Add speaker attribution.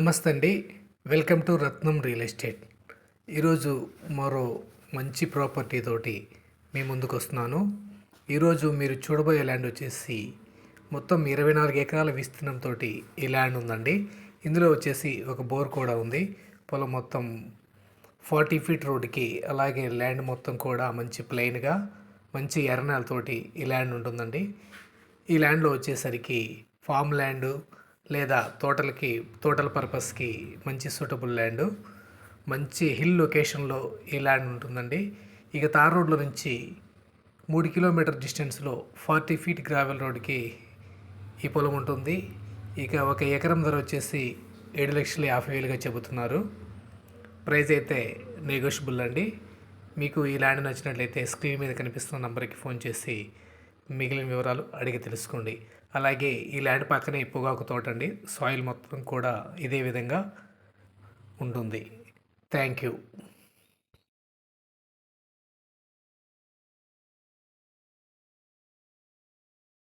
Speaker 1: నమస్తే అండి. Welcome to Ratnam real estate. ఈరోజు మరో మంచి ప్రాపర్టీ తోటి మీ ముందుకు వస్తున్నాను. ఈరోజు మీరు చూడబోయే ల్యాండ్ వచ్చేసి మొత్తం 24 ఎకరాల విస్తీర్ణంతో ఈ ల్యాండ్ ఉందండి. ఇందులో వచ్చేసి ఒక బోర్ కూడా ఉంది. పొలం మొత్తం 40 ఫీట్ రోడ్డుకి, అలాగే ల్యాండ్ మొత్తం కూడా మంచి ప్లెయిన్గా మంచి ఎర్రనేలతోటి ఈ ల్యాండ్ ఉంటుందండి. ఈ ల్యాండ్లో వచ్చేసరికి ఫామ్ ల్యాండ్ లేదా తోటల పర్పస్కి మంచి సూటబుల్ ల్యాండ్, మంచి హిల్ లొకేషన్లో ఈ ల్యాండ్ ఉంటుందండి. ఇక తార్ రోడ్లో నుంచి 3 కిలోమీటర్ డిస్టెన్స్లో 40 ఫీట్ గ్రావెల్ రోడ్కి ఈ పొలం ఉంటుంది. ఇక ఒక ఎకరం ధర వచ్చేసి 7,50,000గా చెబుతున్నారు. ప్రైస్ అయితే నెగోషియబుల్ అండి. మీకు ఈ ల్యాండ్ నచ్చినట్లయితే స్క్రీన్ మీద కనిపిస్తున్న నంబర్కి ఫోన్ చేసి మిగిలిన వివరాలు అడిగి తెలుసుకోండి. అలాగే ఈ ల్యాండ్ పక్కనే పొగాకు తోట అండి. సాయిల్ మొత్తం కూడా ఇదే విధంగా ఉంటుంది. Thank you.